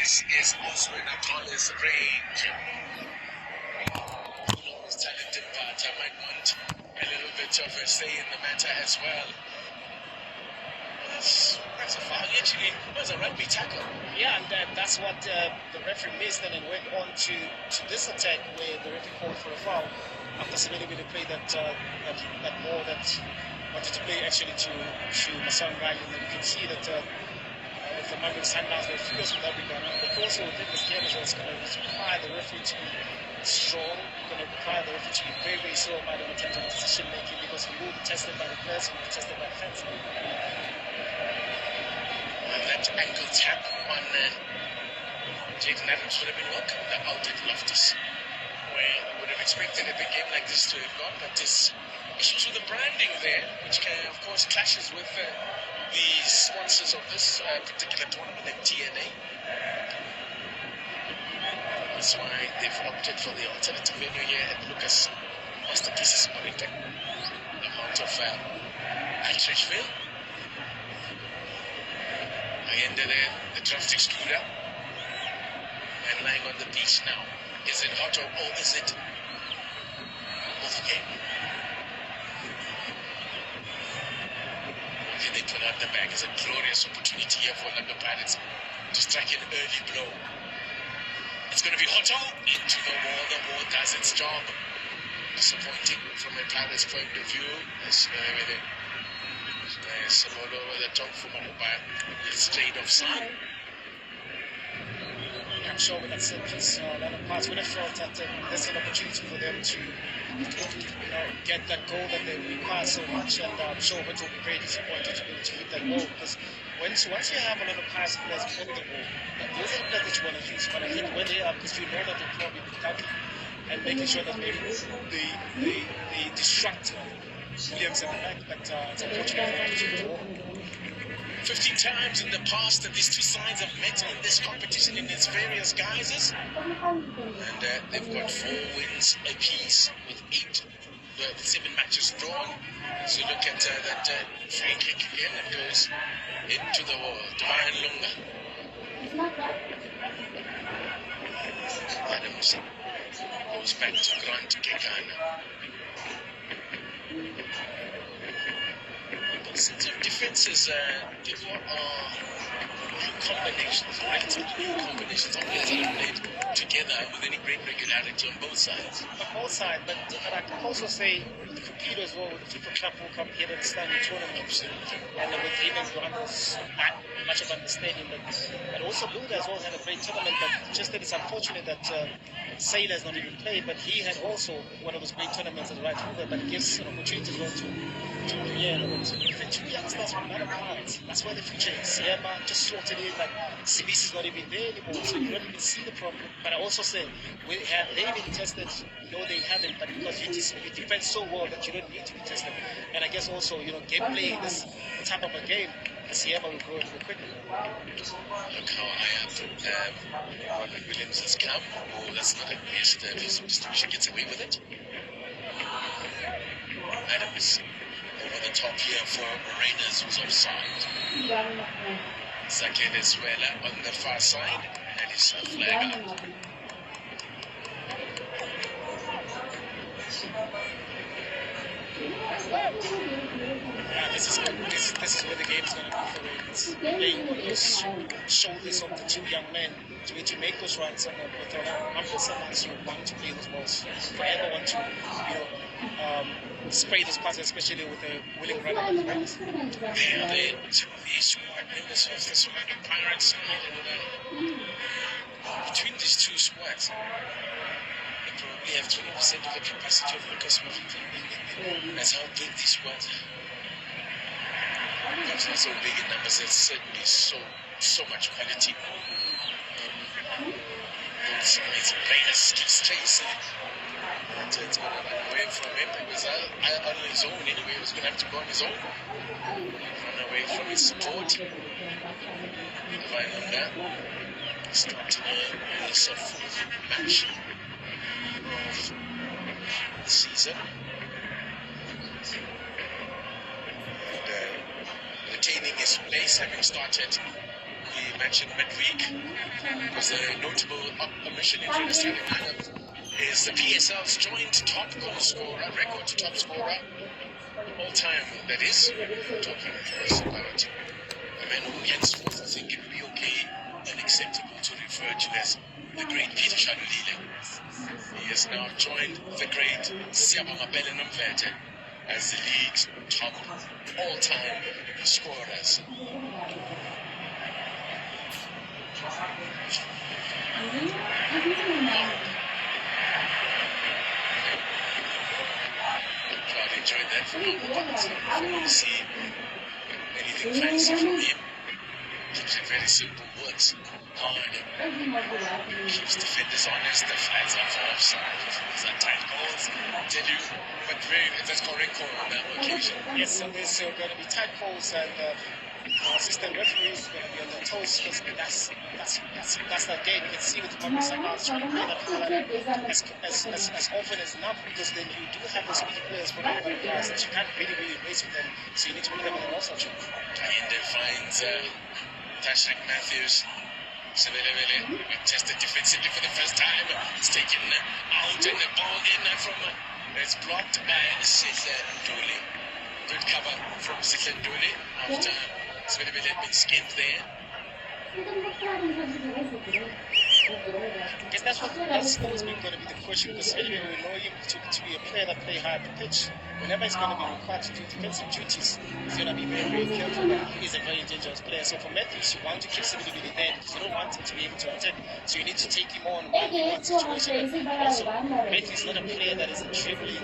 This is also in Apollo's range. Always talented batter might want a little bit of a say in the matter as well. That's a foul. Actually, it was a rugby tackle. Yeah, and that's what the referee missed, and then went on to this attack where the referee called for a foul after seeing a bit of play that more that wanted to play actually to Masang Ryan. And you can see that the Margaret Sundowns were furious with that regard. I think also within this game as well, it's going to require the referee to be strong, going to require the referee to be very, very slow about in terms of decision making, because he will be tested by the players, he will be tested by the fans. That ankle tap on Jake Adams would have been welcome out at Loftus, where I would have expected a big game like this to have gone, but there's issues with the branding there, which can, of course, clashes with the sponsors of this particular tournament, MTN8. That's why they've opted for the alternative venue here at Lucas Masterpieces Morita, the Mount of Atteridgeville. Again, the draft excluder, and lying on the beach now. Is it hot or is it off game? Okay, they put out the bag. It's a glorious opportunity here for London Pirates to strike an early blow. It's going to be Hotto into the wall. The wall does its job. Disappointing from a Pirates point of view. Someone over the top for Manuba. It's straight offside. I'm sure with that sentence, London Pirates would have felt that there's an opportunity for them to get that goal that they require so much, and I'm sure Hutto will be very disappointed to be able to hit that goal, because once you have a lot of Pirates players on the ball, those are the players that you want to use, but I think when they are, because you know that they'll probably be ducking and making sure that maybe they distract Williams at the back, but it's unfortunate for 15 times in the past that these two sides have met in this competition in its various guises, and they've got 4 wins apiece with 7 matches drawn. So look at that free kick again that goes into the wall. Divine Lunga. Adams goes back to Grant Kekana. Sense of defenses, people are new combinations, relatively new combinations of players that have played together with any great regularity on both sides. On both sides, but I can also say the computer as well with the FIFA Club World Cup here at the Stanley tournament, and with him and Ronaldo's not much of understanding, but also Lunga as well had a great tournament, but just that it's unfortunate that Sailor has not even played, but he had also one of those great tournaments at the right fielder, but it gives an opportunity as well to the 2 youngsters from London Pirates. That's where the future is. Siema just slotted in, like Sibisi is not even there anymore, so you don't even see the problem. But I also say, have they been tested? No, they haven't, but because you defend so well that you don't need to be tested. And I guess also, gameplay in this type of a game, Siema will grow really quickly. Look how high up Robert Williams has come. Oh, that's not a waste. His distribution gets away with it. Adams over the top here for Raiders, who's offside. Zake Venezuela on the far side, and it's a flag out. Yeah, this is where the game's going to be for Raiders. Playing on those shoulders of the 2 young men to make those runs, and with numbers and you want to play those balls. Forever want to, spray those passes, especially with a willing runner like Raiders. Yeah, the squad members of the Orlando Pirates side, and between these 2 squads, they probably have 20% of the capacity of Lucas Morita. That's how big these squads are. Perhaps not so big in numbers, there's certainly so much quality. Both sides, Raiders keeps chasing. But it's going to run away from him. It was on his own anyway. He was going to have to go on his own. Run away from his support. Divine Lunga starting this 4th match of the season. And retaining his place, having started the match in midweek. Because the notable omission in the starting lineup is the PSL's joint top goal scorer, record top scorer, all time, that is. Talking, of course, about the man who henceforth I think it would be okay and acceptable to refer to as the great Peter Shalulile. He has now joined the great Siyabonga Nomvete as the league's top all-time scorers. Crowd enjoyed that for me, but I want to see anything fancy from him. Keeps it very simple, works hard, keeps defenders honest, the flags are for offside, these are tight calls, I tell you, but that's correct call on that occasion. Yes, so there's going to be tight calls, and assistant referees are going to be on their toes, because that's that game. You can see with Mohamed Salah trying to play that hard as often as not, because then you do have those speedy players for the guys that you can't really race with them, so you need to put them in the also check. And finds Tashrik Matthews. Sebelebele tested defensively for the first time. It's taken out and the ball in from. It's blocked by Nduli. Good cover from Nduli after Sebelebele had been skinned there. I guess that's always been going to be the question, because anyway, we know him to be a player that play hard the pitch. Whenever he's going to be required to do defensive duties, he's going to be very careful, and he is a very dangerous player. So for Matthews, you want to keep stability there, because you don't want him to be able to attack. So you need to take him on 1v1 situation. Also, Matthews is not a player that is a dribbling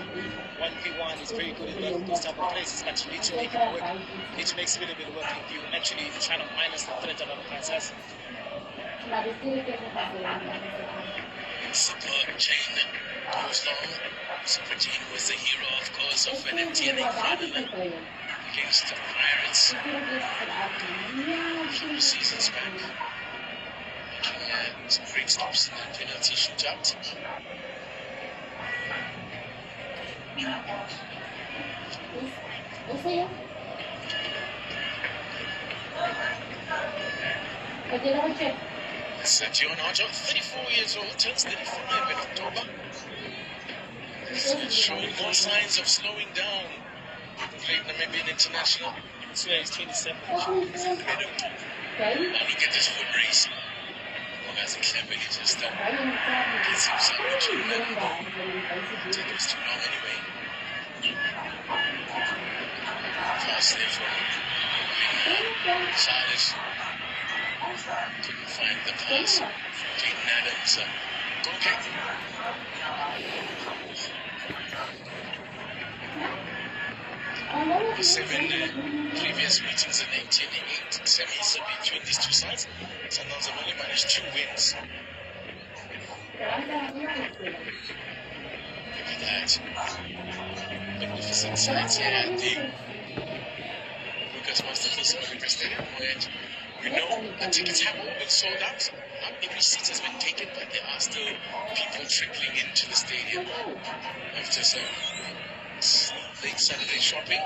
1v1. He's very good in those type of places, but you need to make it work. You need to make stability work if you actually trying to minus the threat of other guys has. Super Chain goes long. Super Chain was the hero, of course, of an MTN8 final against the Pirates a few seasons back. Making some great stops in the penalty shootout. Sergio Nacho, 34 years old, turns 35 in October. He's showing no signs of slowing down. Played Namibian international. So he's 27. It's incredible. Now look at this foot race. Well, as a clever, he just gets himself between them. It was too long anyway. Pass there from Charles. Couldn't find the pass from Jaden Adams. Goal kick. 7 previous meetings in MTN8 semis between these two sides. Sundowns have only managed 2 wins. Look at that. Magnificent sides here at the Lucas Masterful Smith Stadium, where we know the tickets have all been sold out. Not every seat has been taken, but there are still people trickling into the stadium after some late Saturday shopping.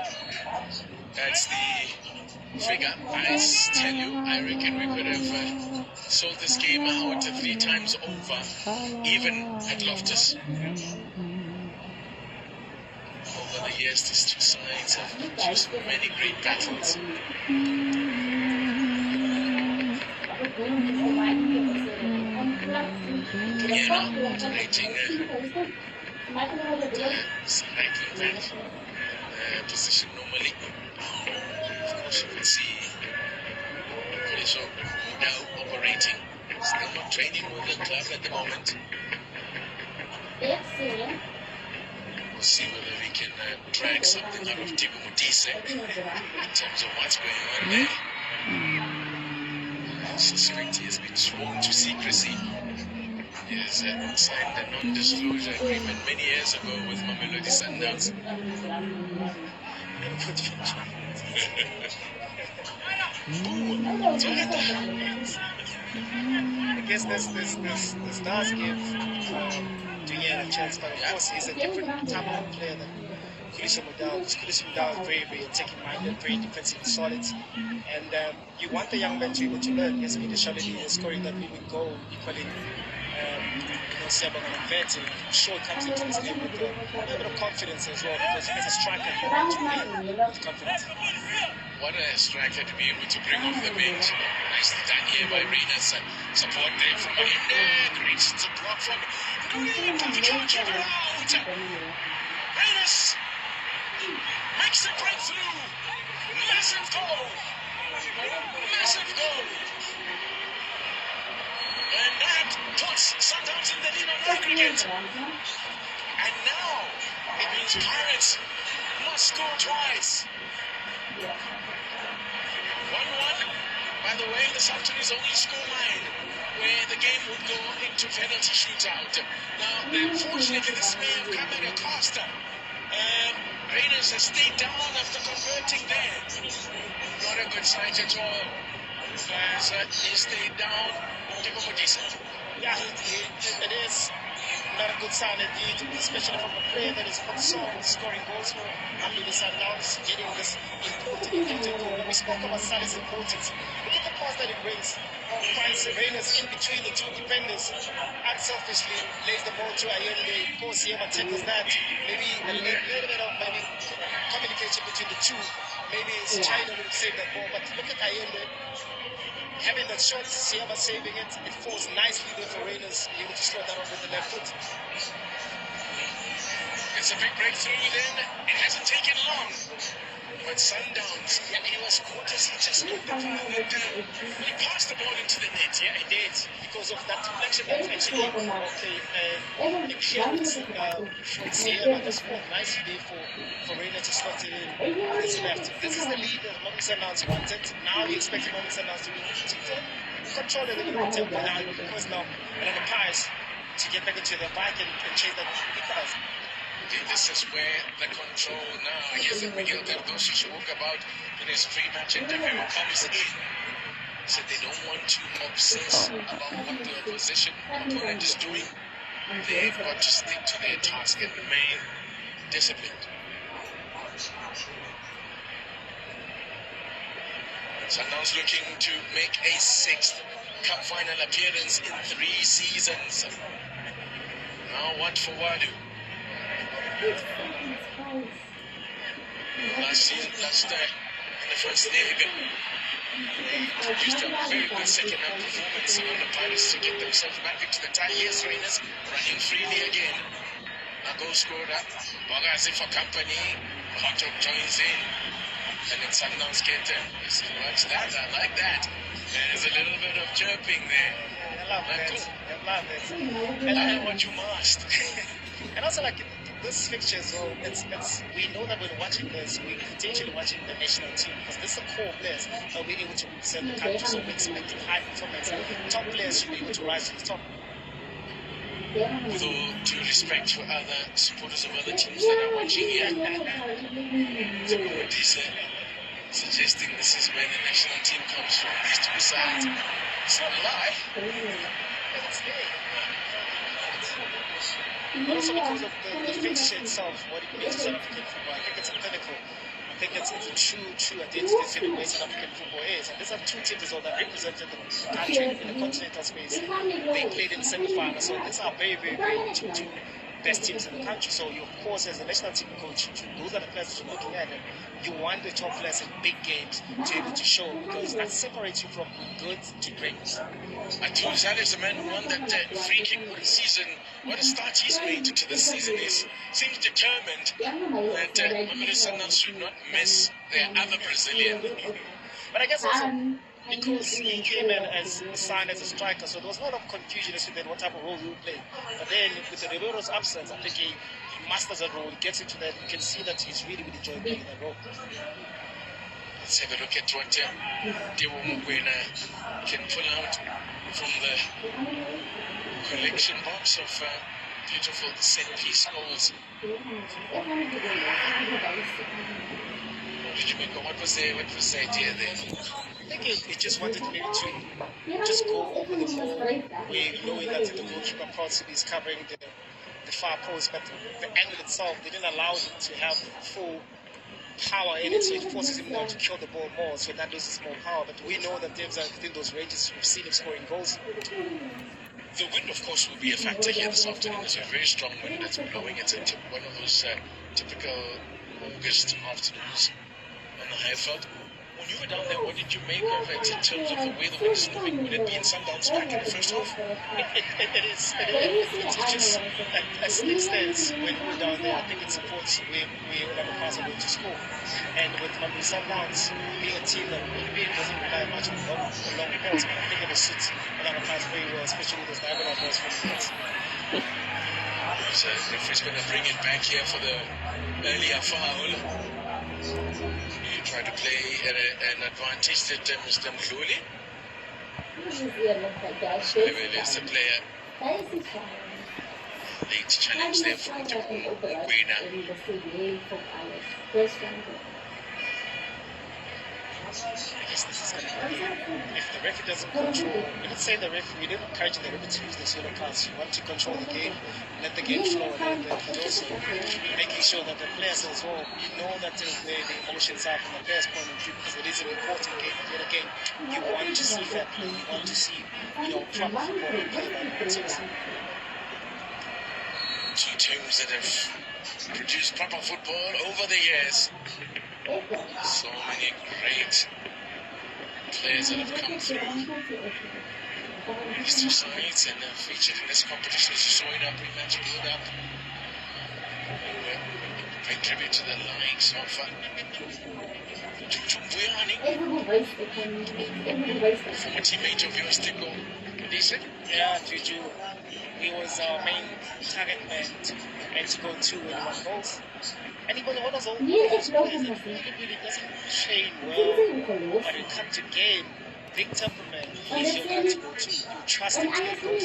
That's the figure. I tell you, I reckon we could have sold this game out 3 times over, even at Loftus. Over the years, these two sides have produced many great battles. Rating cycling that position normally. Of course, you can see Preso now operating. Still not training with the club at the moment. We'll see whether we can drag something out of Tibu Mutise in terms of what's going on there. I suspect he has been sworn to secrecy. He has signed a non-disclosure agreement many years ago with Mamelodi Sundowns. I guess this does give Junior a chance, but of course he's a different type of player Kulisa Mudal, because Kulisa Mudal is very, very attacking-minded, very defensively solid. And you want the young man to be able to learn. Yes, Shalini is scoring that winning goal, equaling Siabang and Vets. And I'm sure it comes into this game with a little bit of confidence as well, because as a striker, you want to play with confidence. What a striker to be able to bring off the bench. Nicely done here by Renas. Support there from Mahinde. Great block from Nuri. Keep it out. Renas makes the breakthrough. Massive goal. Massive goal. And that puts Sundowns in the lead on aggregate. And now it means Pirates must score twice. 1-1. By the way, this afternoon's only scoreline where the game would go into penalty shootout. Now, unfortunately, this may have come at a cost. Raiders has stayed down after converting there. Not a good sight at all. As he stayed down. Yeah, it is not a good sign indeed, especially from a player that is also scoring goals for Mamelodi Sundowns, getting this important goal. We spoke about Salah's importance. Look at the pass that he brings. Finds Renas in between the two defenders. Unselfishly lays the ball to Ayende. Of course, Yema tackles that. Maybe a little bit of communication between the two. Maybe it's China would have saved that ball. But look at Ayende. Having that shot, Siaba saving it, it falls nicely there for Renas, able to slot that off with the left foot. It's a big breakthrough then. It hasn't taken long. But Sundowns, he was caught as he just got the ball and he passed the ball into the net. Yeah, he did. Because of that deflection that actually it killed Siaba. This fought nicely there for Renas to slot it in on his left. This is the lead that Mamelodi Sundowns wanted. Now we expect Mamelodi Sundowns to control it a little bit tempo now, because now another Pirates to get back into the bike and chase that equalizer. This is where the control now, I guess that Miguel Cardoso spoke about in his pre-match interview, comes in. So they don't want to obsess about what the opponent is doing. They've got to stick to their task and remain disciplined. Sundowns looking to make a 6th cup final appearance in 3 seasons. Now what for Wadu? Last in the first leg, used a very good second half performance on the Pirates to get themselves back into the tie. Here's Renas running freely again. A goal scorer, Bogazi for company. Hotdog joins in. And then Sundowns get watch that, I like that. There's a little bit of chirping there. I love that. I love it. And I know what you must. And also, like, this fixture as well, we know that when watching this, we're potentially watching the national team, because this is the core players that will be able to represent the country, so we're expecting high performance. Top players should be able to rise to the top. With all due respect for other supporters of other teams that are watching here, the board is suggesting this is where the national team comes from, these two sides. It's not a lie. It's there. But also because of the fixture itself, what it means to South African football, I think it's a pinnacle. I think it's a true identity set of where South African football is. And these are two teams as well that represented the country in the continental space. They played in the semi-final, so these are very, very, very two best teams in the country. So you, of course, as a national team coach, those are the players that you're looking at. And you want the top players in big games to be able to show, because that separates you from good to great. Atuzal is the man who won that free kick one season. What a start he's made to this season. He seems determined that Mamelodi Sundowns should not miss their other Brazilian. But I guess also because he came in as signed as a striker, so there was a lot of confusion as to then what type of role he would play. But then with the Ribero's absence, I think he masters that role, he gets into that, you can see that he's really, really enjoying playing that role. Let's have a look at what Dewo Mokoena can pull out from the collection box of beautiful set-piece goals. What did you make of what was the idea there? I think he just wanted maybe to just go over the ball, knowing that the goalkeeper possibly is covering the the far post, but the angle itself, they didn't allow him to have full power in it, so it forces him now to kill the ball more, so that loses more power. But we know that teams are within those ranges. We've seen him scoring goals. The wind, of course, will be a factor here this afternoon. It's a very strong wind that's blowing. It's one of those typical August afternoons on the Highveld. When you were down there, what did you make of it in terms of the way the wind is moving? Would it be in Sundown's back in the first half? It is. It's just as it stands when we're down there. I think it supports where Orlando Pirates are going to score. And with Sundowns being a team that really doesn't rely much on long balls, but I think it will suit Orlando Pirates very well, especially with those diagonal balls from the net. So the referee's going to bring it back here for the earlier foul. You try to play an advantage that Mr. Mhluli. There's the player. Late challenge there from Gwena. I guess this is going to if the referee doesn't control, let's say the referee, we didn't encourage the referee to use the yellow cards. You want to control the game, let the game flow, and also making sure that the players as well, you know that the emotions are from the players' point of view, because it is an important game. But yet again, you want to see fair play, you want to see, proper football played by the teams. Two teams that have produced proper football over the years. So many great players that have come through these two sides and have featured in this competition. As you saw in our pre-match build-up, paying tribute to the likes of Juju Mbuyane, former teammate of yours, Tiko. Yeah, Juju. He was our main target man to go to with 1 goal. And he was one of those players that really doesn't train well, but when it comes to game, big temperament, he's your guy to go to. You trust him to get goals.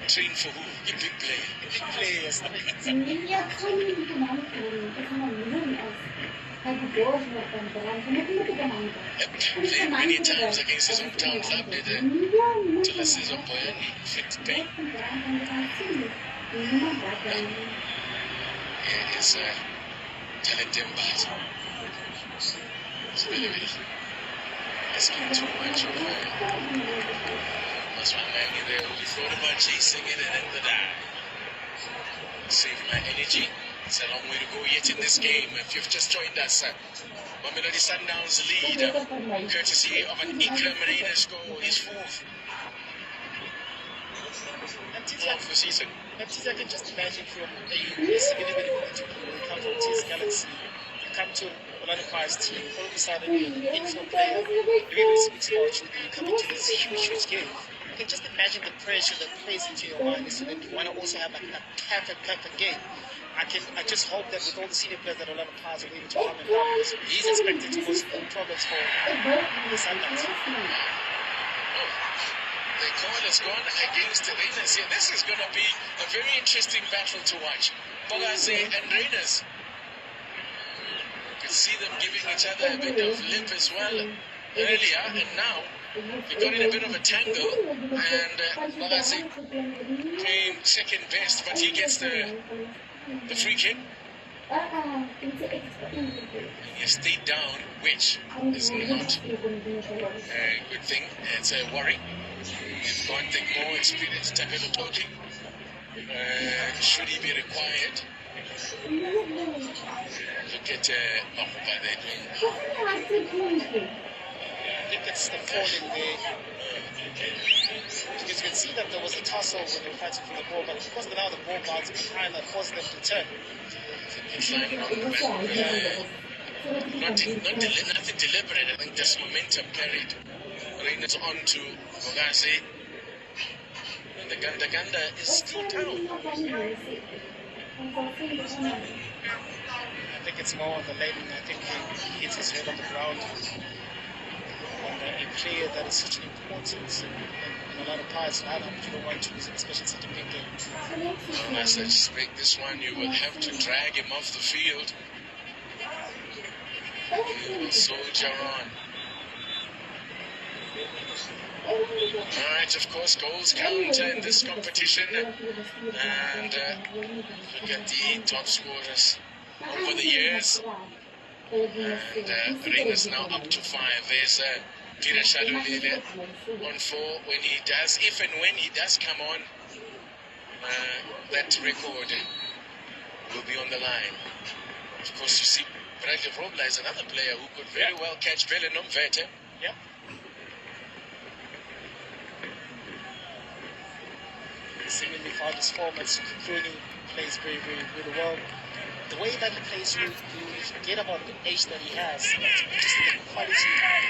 Train for who? A big player. Big players. Played many times against his hometown club, till his season point, flicked pain. He is talented, but it's really asking too much of that's my man there. We thought about chasing it and then the die. Save my energy. It's a long way to go yet in this game. If you've just joined us, Mamelodi Sundowns lead, courtesy of an Ikram Reina goal, his fourth of the season. I can just imagine from a significant you come from T's Galaxy, you come to Orlando Pirates team, all of a sudden you're an infield player, you really speaks about you come into this huge game. You can just imagine the pressure that plays into your mind, so that you want to also have like a perfect game. I just hope that with all the senior players that Orlando Pirates are able to come and down, he's expected to cause problems for the Sundowns. The call has gone against the Raiders here. This is going to be a very interesting battle to watch. Bogase and Raiders. You can see them giving each other a bit of lip as well earlier, and now they got in a bit of a tangle, and Bogase came second best, but he gets the free kick. And he stayed down, which is not a good thing. It's a worry. You've got the more experienced Takano Toki. Should he be required? Look at Mahuba there doing. I think it's the falling there. Because you can see that there was a tussle when they were fighting for the ball, but because now the ball bounced behind, that forced them to turn. Nothing deliberate. I think just momentum carried Raiders on to Bogase. And the Ganda is still down. I think it's more on the landing. I think he hits his head on the ground. And a player that is such an importance in a lot of Pirates lineup, you don't want to lose it, especially such a big game. Well, as I suspect this one, you will have to drag him off the field. He will soldier on. Alright, of course, goals count in this competition. And look at the top scorers over the years. And Ring is now up to 5. There's Peter Shalulile on 4. When he does, if and when he does come on, that record will be on the line. Of course, you see, Bradley Robla is another player who could very well catch Vele Nomvete. Yeah. Seemingly found his form at Sukukuni, plays very, very, really well. The way that he plays, you forget about the age that he has, but just the quality,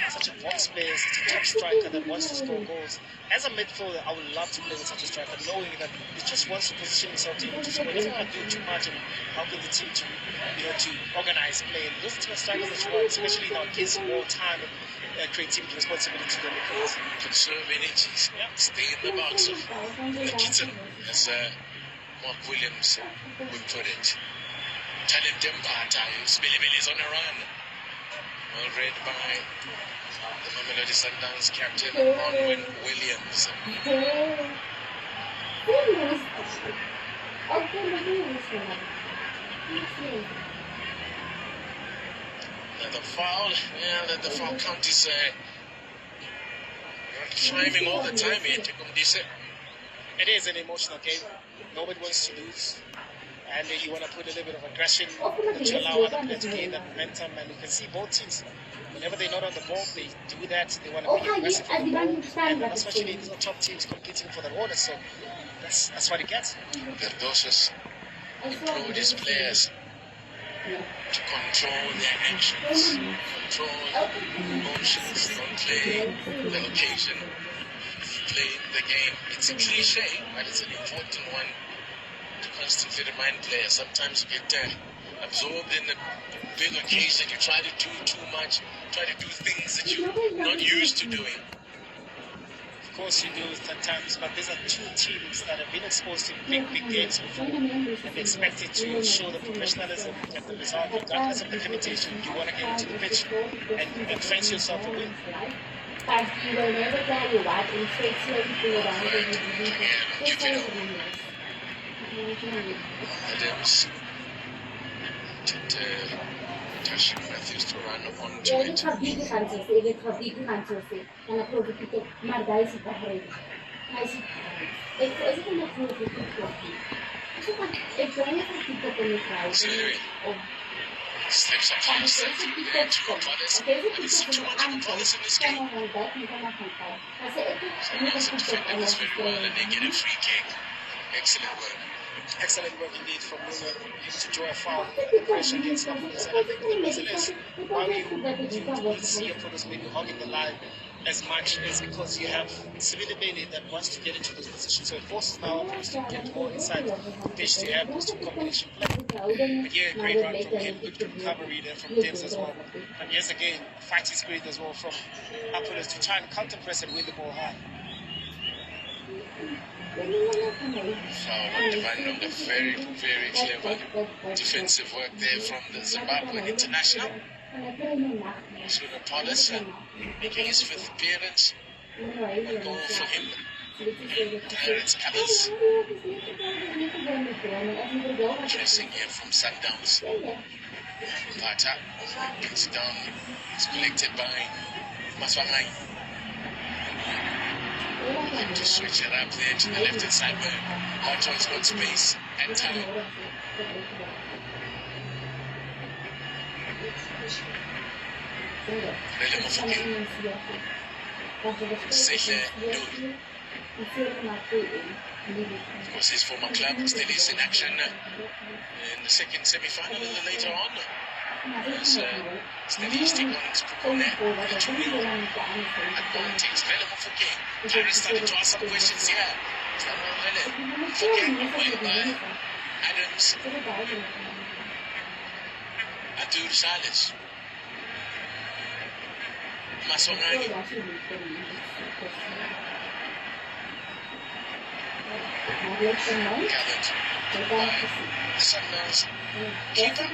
such a box player, such a top striker that wants to score goals. As a midfielder, I would love to play with such a striker, knowing that he just wants to position himself to score. He doesn't want to do too much and helping the team to, to organize play. And those are the type of strikers that you want, especially now, gives more time and creativity, responsibility to the midfielders. Conserve energies, stay in the box, in the kitchen, as Mark Williams would put it. Talent Dempata, Spilibili is on a run. Well read by the Mamelodi Sundowns captain, Bronwyn Williams. The foul, the foul count is climbing all the time here. It is an emotional game. Nobody wants to lose. And you want to put a little bit of aggression to allow other players to gain that momentum. And you can see both teams, whenever they're not on the ball, they do that. They want to be aggressive on the ball. And especially these are top teams competing for the honor. So that's what it gets. Verdosas implore his players to control their actions, control emotions, don't play the occasion, play the game. It's a cliche, but it's an important one to constantly remind players. Sometimes you get absorbed in the big occasion, you try to do too much, try to do things that you're not used to doing. Of course you do at times, but these are two teams that have been exposed to big games before and expected to show the professionalism and the result regardless of the limitation. You want to get into the pitch and fence yourself a win. Adams Tash Matthews to run onto it. Auxiliary slips up past it there to Apollos. Have you seen too much of Apollos in this game? Someone's defending this very well and they get a free kick. Excellent work. Excellent work indeed from Luna. You to draw a foul, the pressure against Apollos. And I think the reason is why you see Apollos maybe hogging the line as much is because you have Sibili Bailey that wants to get into this position. So it forces now Apollos to get more inside the pitch to have those two combination play. But yeah, great run from him, good recovery there from Dibs as well. And yes, again, fighting spirit as well from Apollos to try and counter press and win the ball high. Foul on Divine, very, very clever defensive work there from the Zimbabwean international. Suna Apollos making his 5th appearance. A goal for him in Pirates colours. Chasing here from Sundowns. Pata gets down. It's collected by Maswangai. Looking to switch it up there to the left-hand side where Lacho's got space and time. Rele Mofokeng. Sehle Duli. Of course, his former club still is in action in the second semi-final a little later on. As Steady is taking on Spukone with a 2-0 advantage. Rele Mofokeng. Paris started to ask some questions here. Mofokeng went by Adams. Adur Sales. Masongani. Gathered by Sundowns keeper.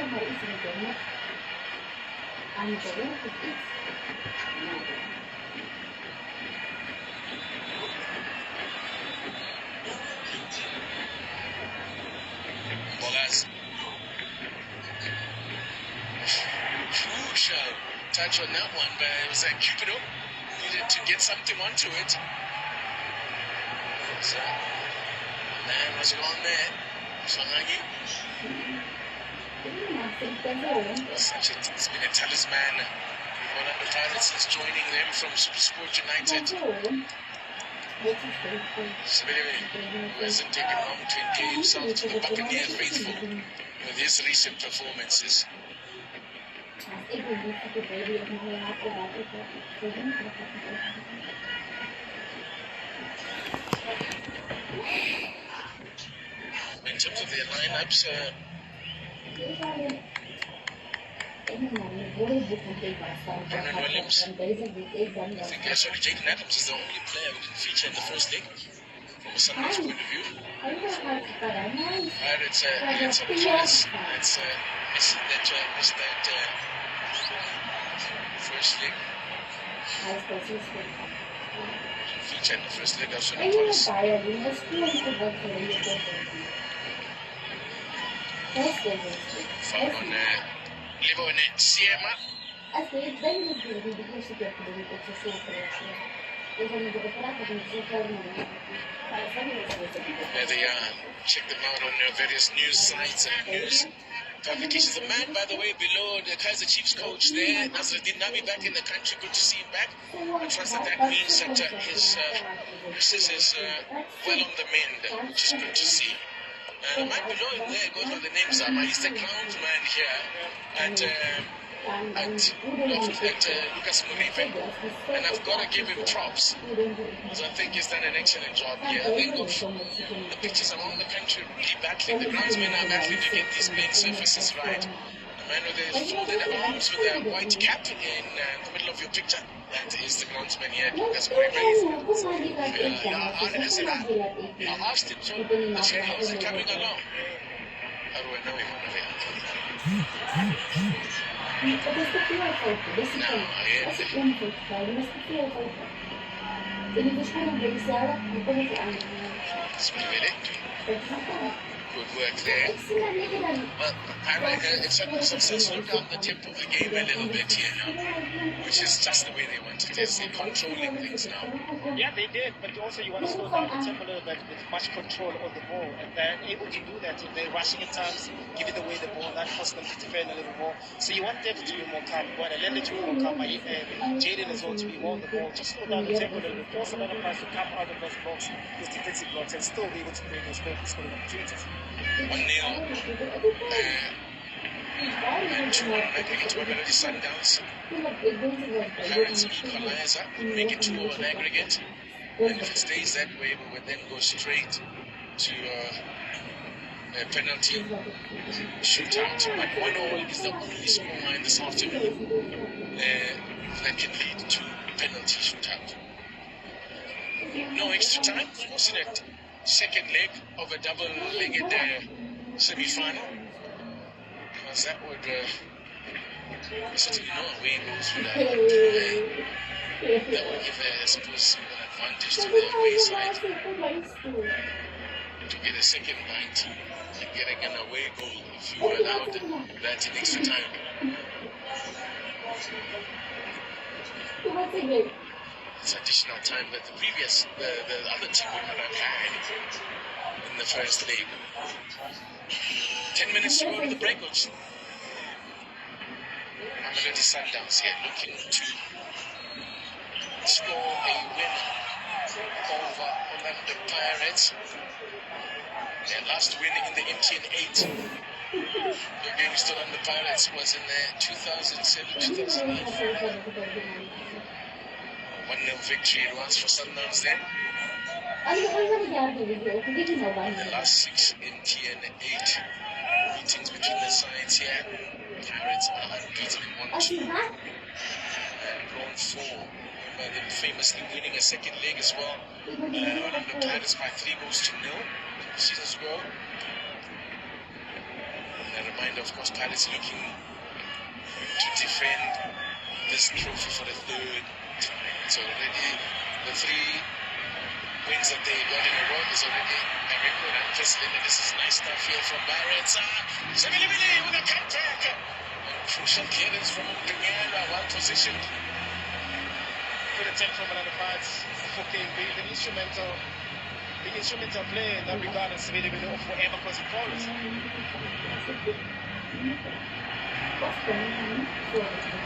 touch on that one, but it was Cupido. Needed to get something onto it. So, man was gone there. Swanagi. It's been a talisman. Orlando Pirates is joining them from SuperSport United. Sibilivili, who hasn't taken long to engage himself to the Buccaneer faithful with his recent performances. In terms of their lineups, Brennan Williams, I think Jaden Adams is the only player who didn't feature in the first leg from a Sunday's point of view. Pirates against Palace. That's missed that first leg. Feature in the first leg of Palace. Foul on Livone Siema. There they are. Check them out on various news sites and news publications. The man, by the way, below the Kaiser Chiefs coach there, Nasruddin Nabi, back in the country. Good to see him back. I trust that means that his missus is well on the mend, which is good to see. The man below him there, goes what the names are. He's the groundsman here at Lucas Muribe, and I've got to give him props because I think he's done an excellent job here. I think of the pitches around the country really battling. The groundsmen are battling to get these playing surfaces right. The man with the folded arms with a white cap in the middle of your picture, that is the groundsman here, Lucas Muribe. I asked him, so I said, how is it coming along? How do I know him? Good work there. Well, it's certainly success. Slow down the tempo of the game a little bit here now, which is just the way they want it. They're controlling things now. Yeah, they did, but also you want to slow down the tempo a little bit with much control of the ball, and they're able to do that if they're rushing at times, giving away the ball, that causes them to defend a little more. So you want them to be more calm. You want Elena to be more calm, Jaden as well to be more on the ball. Just slow down the tempo a little bit. Force another pass to come out of those blocks, those defensive blocks, and still be able to create those scoring opportunities. 1-0. And 2-1 aggregate to Mamelodi Sundowns. Pirates equalizer would make it 2-0 on aggregate. And if it stays that way, we would then go straight to a penalty shootout. But 1-0 is the only scoreline this afternoon that can lead to penalty shootout. No extra time. Was it second leg of a double-legged semi-final, because that would certainly no away goes for that. That would give, I suppose, an advantage to the away side to get a second bite and getting an away goal if you allowed that in extra time. It's additional time that the other team would not have had in the first leg. 10 minutes to go to the break, coach. Mamelodi Sundowns here looking to score a win over Orlando Pirates. Their last win in the MTN8. The game stood on the Pirates was in the 2007-2008. 1-0 victory it was for Sundowns then. The last 6 MTN8 meetings between the sides here. Pirates are unbeaten in 1-2 and drawn 4. Remember them famously winning a second leg as well. Orlando Pirates by 3-0 seasons ago. And a reminder, of course, Pirates looking to defend this trophy for the third time. So already the 3 wins that they got in a row is already a record unprecedented. This is nice stuff here from Barrett. Sibilivili with a comeback. And Crucial clearance from Munganyela, well positioned. Good attempt from another part. Fucking being instrumental player in that regard and Sevilla will of whatever cause it falls.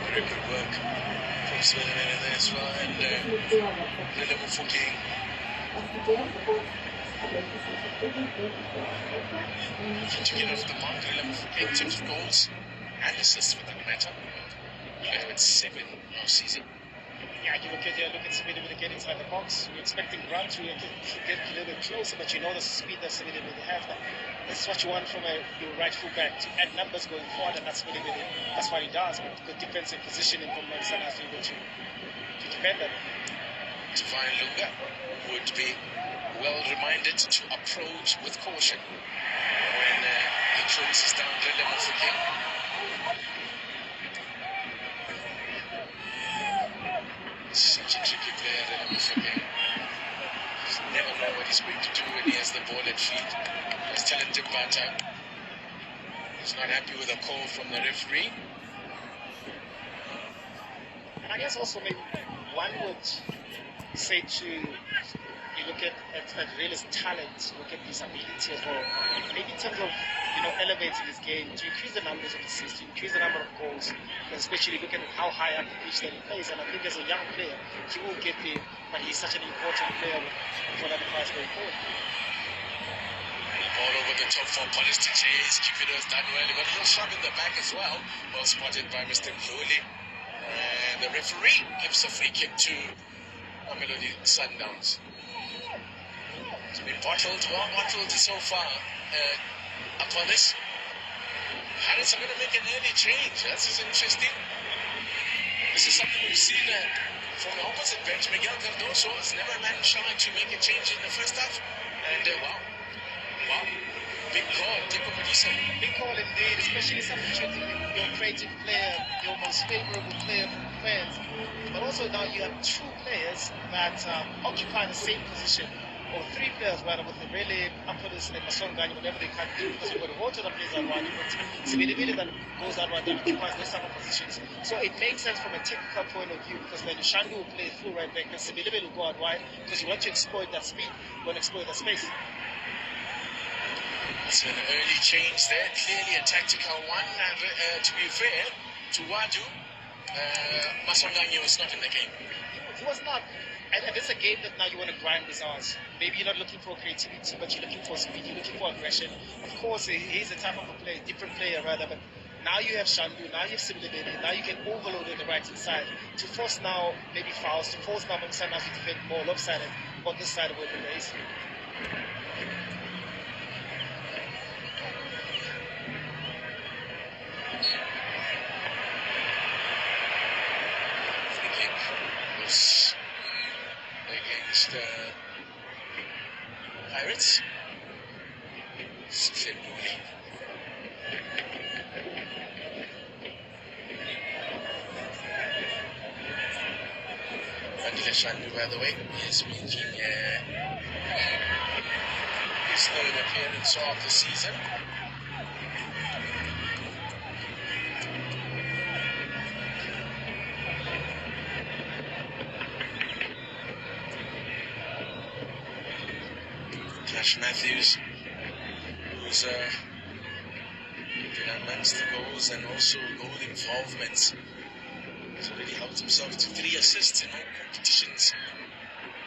Very good work from Sevilla there as well, and Lila Mufokeng. To get off the mark, Lila Mufokeng in terms of goals and assists for that matter. Played with 7 last season. Yeah, you look at Sevilla will get inside the box. You're expecting Grant to get a little bit closer, but you know the speed that Sevilla will have. That's what you want from your right full back, to add numbers going forward, and that's really that's what he does. But good defensive positioning from Sana to able to defend that. Divine Lunga would be well reminded to approach with caution when he closes down Lila Mufokeng. Such a tricky player, Lila Mufokeng. Never know what he's going to do when he has the ball at feet. He's talented, but he's not happy with a call from the referee. And I guess also maybe one would say to you look at Real's talent, look at his ability as well. Maybe in terms of elevating his game to increase the numbers of assists, to increase the number of goals, especially looking at how high up the pitch that he plays. And I think as a young player, he will get there, but he's such an important player for that prize going forward. Ball over the top for Polish to chase. Keep it done well. He got a little shot in the back as well. Well spotted by Mr. Mhluli. And the referee gives a free kick to Mamelodi Sundowns. It's been well bottled so far. Upon this, Harris are going to make an early change. That's just interesting. This is something we've seen from the opposite bench. Miguel Cardoso has never managed to make a change in the first half. And wow. Big call, Jacob Medisa. Big call indeed, especially substituting your creative player, your most favorable player for the fans. But also now you have 2 players that occupy the same position, or 3 players rather, with the really Apolis and Masongani whenever they can't do, because you've got a water that plays out wide, you've got Sibilibili that goes out wide, that occupies those type of positions. So it makes sense from a technical point of view, because then Shandu will play full right back, and Sibilibili will go out wide, because you want to exploit that speed, you want to exploit that space. It's an early change there, clearly a tactical one, and to be fair to Wadu, Masongani was not in the game. He was not. And it's a game that now you want to grind results. Maybe you're not looking for creativity, but you're looking for speed, you're looking for aggression. Of course, he's a type of a player, different player rather, but now you have Shandu, now you have Sibilibili, now you can overload on the right hand side to force now maybe fouls, to force now Mamsana to defend more lopsided on this side of where the race. Against Pirates. February. Andile Shandu, by the way, is making his 3rd appearance of the season. Josh Matthews, who's been amongst the goals and also goal involvements, has already helped himself to 3 assists in all competitions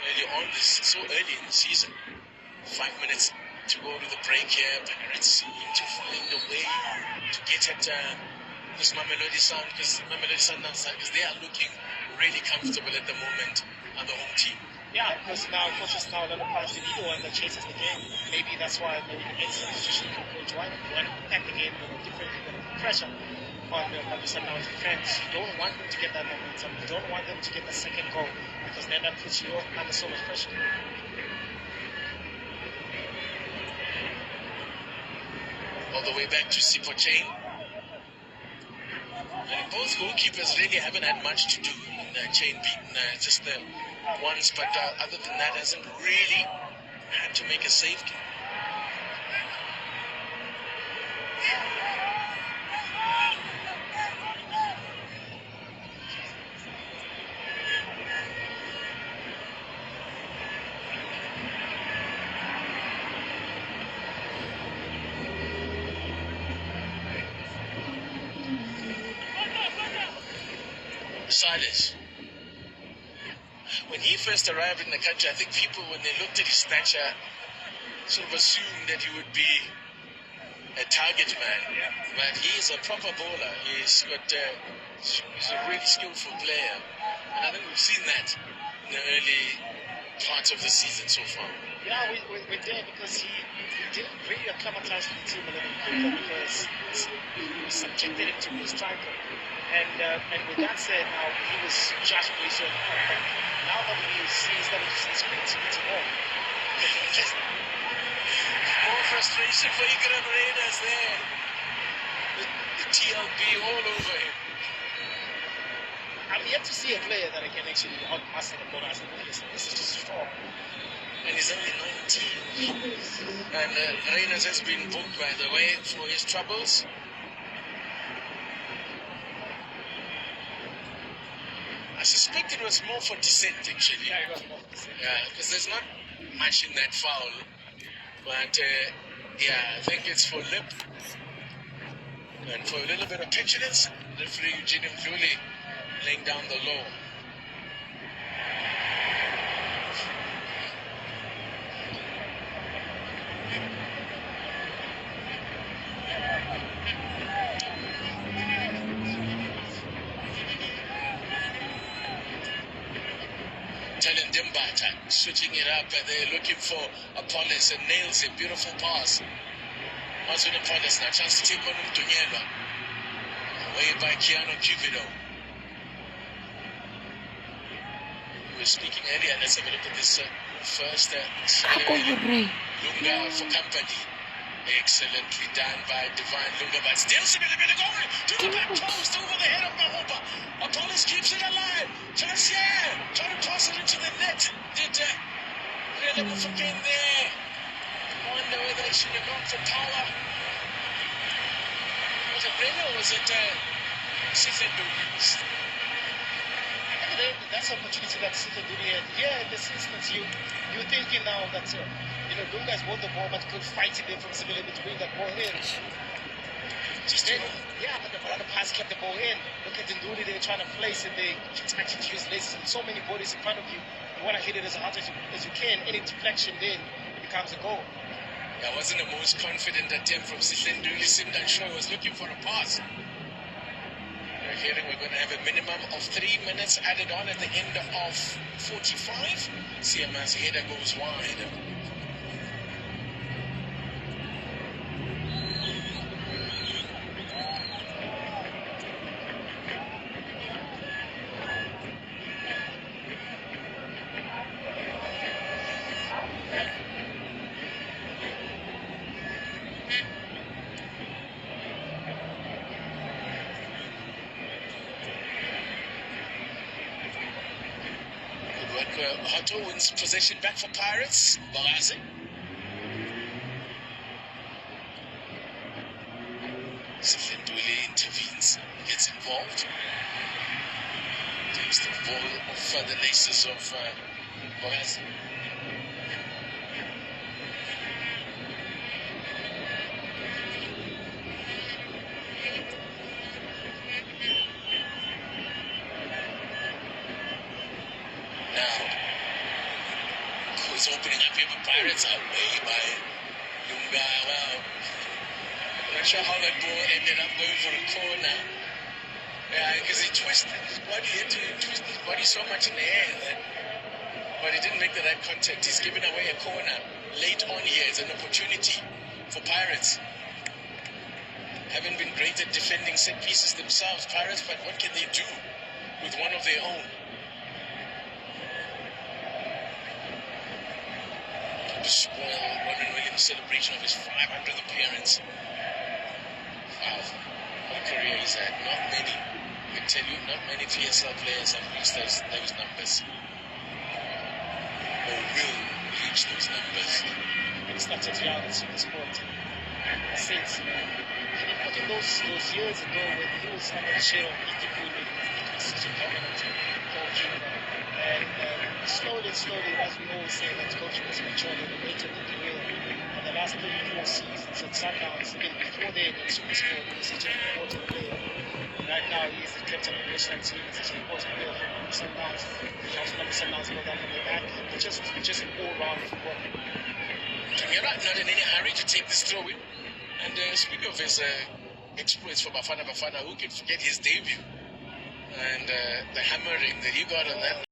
early on, so early in the season. 5 minutes to go to the break here. Pirates seem to find a way to get at this Mamelodi Sundowns side, because they are looking really comfortable at the moment on the home team. Yeah, because now coaches now let the pass to be the one that chases the game. Maybe that's why maybe the next substitution can coach why you want to attack the game with a different pressure on the Sundowns defense. You don't want them to get that momentum. You don't want them to get the second goal, because then that puts you under so much pressure. All the way back to Sipo Chain. And both goalkeepers really haven't had much to do in Chain beaten just the once, but other than that hasn't really had to make a save. Silas. When he first arrived in the country, I think people, when they looked at his stature, sort of assumed that he would be a target man. Yeah. But he is a proper bowler. He's a really skillful player. And I think we've seen that in the early parts of the season so far. Yeah, we're there because he didn't really acclimatize to the team a little quicker because we subjected him to be a striker. And with that said, now he was judged based on that. Now that he's starting to see his creativity more. More frustration for Ikram Raiders there. The TLB all over him. I'm yet to see a player that I can actually outmaster the ball. I said, this is just strong. And he's only 19. And Reynolds has been booked, by the way, for his troubles. I suspect it was more for dissent, actually. Yeah, it was more for dissent. Yeah, because there's not much in that foul. But, yeah, I think it's for lip. And for a little bit of petulance, referee Eugene Mdluli laying down the law. Switching it up, and they're looking for Apollos and nails it. Beautiful pass. Mazwin Apollos now, chance to take on Mdunyelwa. Away by Keanu Cupido. We were speaking earlier. Let's have a look at this first Lunga for company. Excellently done by Divine Lunga, but still Sibilibili going to the back post over the head of Mahoba. Apollos keeps it alive. Chance here. Trying to toss it into the net. Did really forget there. Wonder whether they should have gone for power. Was it Breno or was it Sisendu? That's an opportunity that Sisendu had. Yeah, in this instance, you're thinking now that Lunga's won the ball, but could fight it there from Sibilibili to bring that ball in. But the pass kept the ball in. Look at Nduli, they're trying to place it. They expect you to use laces and so many bodies in front of you. You want to hit it as hard as you can. Any deflection then becomes a goal. That wasn't the most confident attempt from Nduli. Seemed unsure he was looking for a pass. We're hearing we're going to have a minimum of 3 minutes added on at the end of 45. CMA's header goes wide. Hotto wins possession back for Pirates. Balazi. Nduli intervenes, gets involved. Takes the ball off the laces of Balazi. Opening up here for Pirates, away by Lunga. Well, I'm not sure how that ball ended up going for a corner. Yeah, because he twisted his body, he had to twist his body so much in the air but he didn't make the right contact. He's given away a corner late on here. It's an opportunity for Pirates. Haven't been great at defending set pieces themselves, Pirates, but what can they do with one of their own? To spoil Ronald Williams' celebration of his 500th appearance. Wow, what a career he's had. Not many, I can tell you, not many PSL players have reached those numbers. Or will reach those numbers. It started young in super sport. Since he put in those years ago when he was under the shade of Itikuni, it was such a dominant coach. And slowly, as we always say, that coach was matured and later in the career. And the last 34 seasons at Sundowns, even before then in Super Sport, he was such an important player. Right now, now he's the captain of the national team. He's actually important player for Sundowns. He helps number Sundowns build up from the back. It's just an all-round football. Tumira not in any hurry to take this throw in. And speaking of his exploits for Bafana, who can forget his debut and the hammering that he got on that